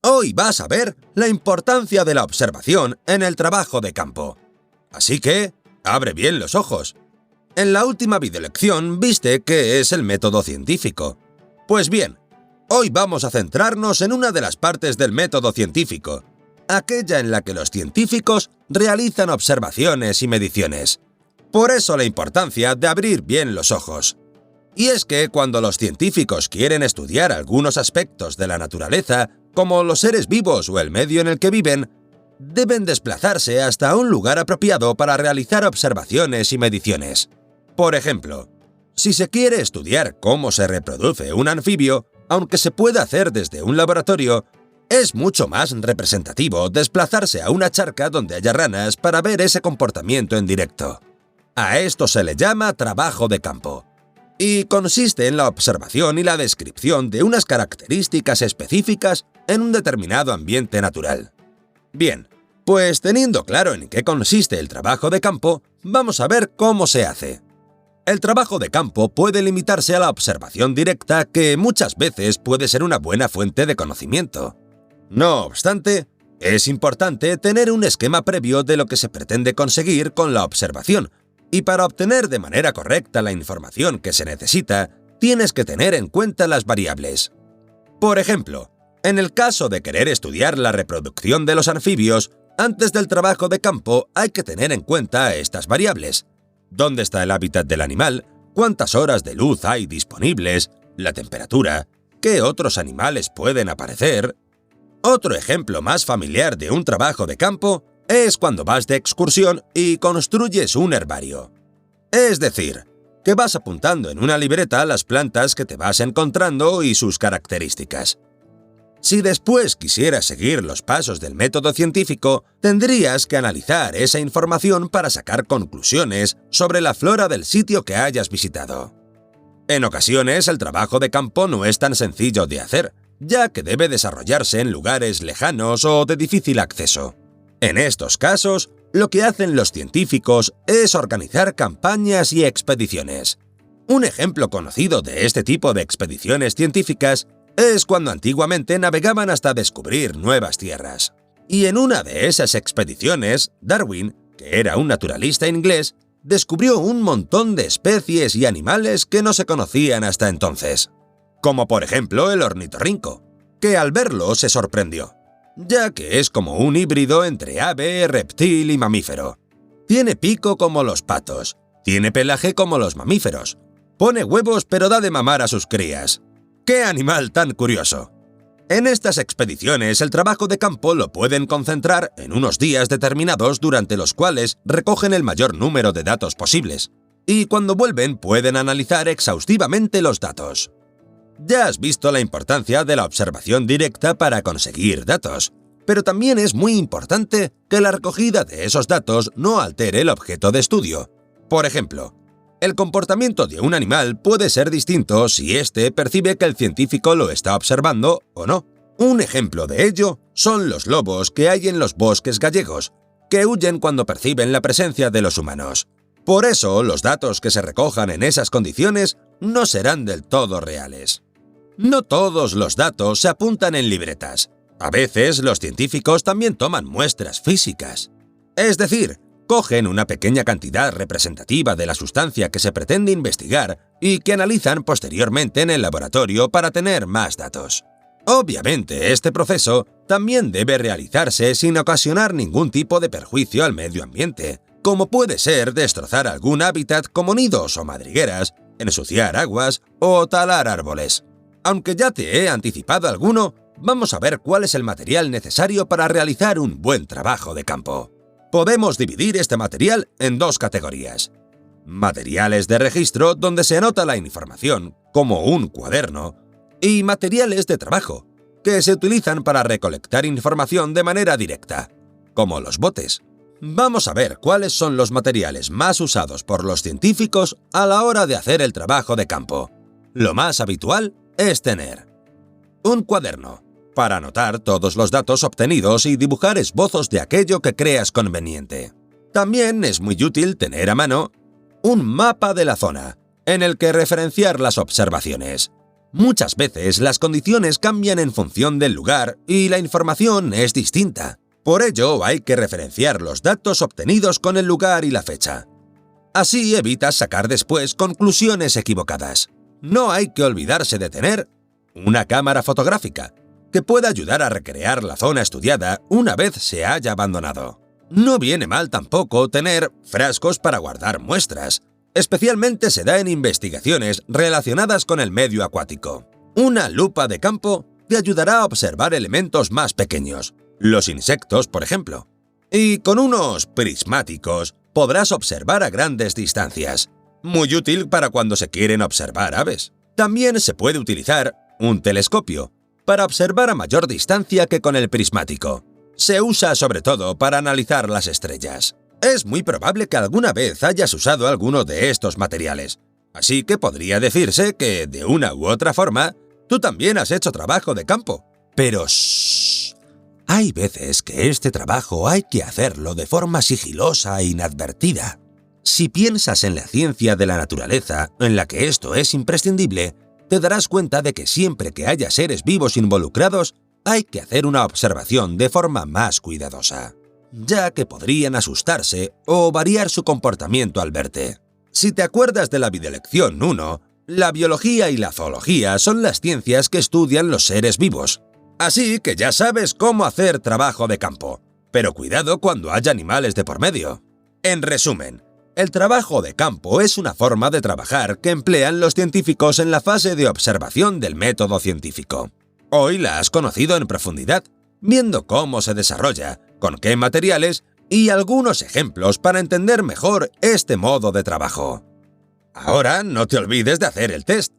Hoy vas a ver la importancia de la observación en el trabajo de campo. Así que, abre bien los ojos. En la última videolección viste qué es el método científico. Pues bien, hoy vamos a centrarnos en una de las partes del método científico, aquella en la que los científicos realizan observaciones y mediciones. Por eso la importancia de abrir bien los ojos. Y es que cuando los científicos quieren estudiar algunos aspectos de la naturaleza, como los seres vivos o el medio en el que viven, deben desplazarse hasta un lugar apropiado para realizar observaciones y mediciones. Por ejemplo, si se quiere estudiar cómo se reproduce un anfibio, aunque se pueda hacer desde un laboratorio, es mucho más representativo desplazarse a una charca donde haya ranas para ver ese comportamiento en directo. A esto se le llama trabajo de campo, y consiste en la observación y la descripción de unas características específicas en un determinado ambiente natural. Bien, pues teniendo claro en qué consiste el trabajo de campo, vamos a ver cómo se hace. El trabajo de campo puede limitarse a la observación directa, que muchas veces puede ser una buena fuente de conocimiento. No obstante, es importante tener un esquema previo de lo que se pretende conseguir con la observación, y para obtener de manera correcta la información que se necesita, tienes que tener en cuenta las variables. Por ejemplo, en el caso de querer estudiar la reproducción de los anfibios, antes del trabajo de campo hay que tener en cuenta estas variables: dónde está el hábitat del animal, cuántas horas de luz hay disponibles, la temperatura, qué otros animales pueden aparecer. Otro ejemplo más familiar de un trabajo de campo es cuando vas de excursión y construyes un herbario. Es decir, que vas apuntando en una libreta las plantas que te vas encontrando y sus características. Si después quisieras seguir los pasos del método científico, tendrías que analizar esa información para sacar conclusiones sobre la flora del sitio que hayas visitado. En ocasiones, el trabajo de campo no es tan sencillo de hacer, ya que debe desarrollarse en lugares lejanos o de difícil acceso. En estos casos, lo que hacen los científicos es organizar campañas y expediciones. Un ejemplo conocido de este tipo de expediciones científicas es cuando antiguamente navegaban hasta descubrir nuevas tierras. Y en una de esas expediciones, Darwin, que era un naturalista inglés, descubrió un montón de especies y animales que no se conocían hasta entonces. Como por ejemplo el ornitorrinco, que al verlo se sorprendió, ya que es como un híbrido entre ave, reptil y mamífero. Tiene pico como los patos, tiene pelaje como los mamíferos, pone huevos pero da de mamar a sus crías. ¡Qué animal tan curioso! En estas expediciones el trabajo de campo lo pueden concentrar en unos días determinados durante los cuales recogen el mayor número de datos posibles, y cuando vuelven pueden analizar exhaustivamente los datos. Ya has visto la importancia de la observación directa para conseguir datos, pero también es muy importante que la recogida de esos datos no altere el objeto de estudio. Por ejemplo, el comportamiento de un animal puede ser distinto si éste percibe que el científico lo está observando o no. Un ejemplo de ello son los lobos que hay en los bosques gallegos, que huyen cuando perciben la presencia de los humanos. Por eso, los datos que se recojan en esas condiciones no serán del todo reales. No todos los datos se apuntan en libretas. A veces los científicos también toman muestras físicas. Es decir, cogen una pequeña cantidad representativa de la sustancia que se pretende investigar y que analizan posteriormente en el laboratorio para tener más datos. Obviamente, este proceso también debe realizarse sin ocasionar ningún tipo de perjuicio al medio ambiente, como puede ser destrozar algún hábitat como nidos o madrigueras, ensuciar aguas o talar árboles. Aunque ya te he anticipado alguno, vamos a ver cuál es el material necesario para realizar un buen trabajo de campo. Podemos dividir este material en dos categorías: materiales de registro, donde se anota la información, como un cuaderno, y materiales de trabajo, que se utilizan para recolectar información de manera directa, como los botes. Vamos a ver cuáles son los materiales más usados por los científicos a la hora de hacer el trabajo de campo. Lo más habitual es tener un cuaderno, para anotar todos los datos obtenidos y dibujar esbozos de aquello que creas conveniente. También es muy útil tener a mano un mapa de la zona, en el que referenciar las observaciones. Muchas veces las condiciones cambian en función del lugar y la información es distinta. Por ello, hay que referenciar los datos obtenidos con el lugar y la fecha. Así evitas sacar después conclusiones equivocadas. No hay que olvidarse de tener una cámara fotográfica, que pueda ayudar a recrear la zona estudiada una vez se haya abandonado. No viene mal tampoco tener frascos para guardar muestras. Especialmente se da en investigaciones relacionadas con el medio acuático. Una lupa de campo te ayudará a observar elementos más pequeños, los insectos, por ejemplo. Y con unos prismáticos podrás observar a grandes distancias. Muy útil para cuando se quieren observar aves. También se puede utilizar un telescopio para observar a mayor distancia que con el prismático. Se usa sobre todo para analizar las estrellas. Es muy probable que alguna vez hayas usado alguno de estos materiales, así que podría decirse que, de una u otra forma, tú también has hecho trabajo de campo. Pero ¡shh! Hay veces que este trabajo hay que hacerlo de forma sigilosa e inadvertida. Si piensas en la ciencia de la naturaleza, en la que esto es imprescindible, te darás cuenta de que siempre que haya seres vivos involucrados, hay que hacer una observación de forma más cuidadosa, ya que podrían asustarse o variar su comportamiento al verte. Si te acuerdas de la videolección 1, la biología y la zoología son las ciencias que estudian los seres vivos. Así que ya sabes cómo hacer trabajo de campo, pero cuidado cuando haya animales de por medio. En resumen, el trabajo de campo es una forma de trabajar que emplean los científicos en la fase de observación del método científico. Hoy la has conocido en profundidad, viendo cómo se desarrolla, con qué materiales y algunos ejemplos para entender mejor este modo de trabajo. Ahora no te olvides de hacer el test.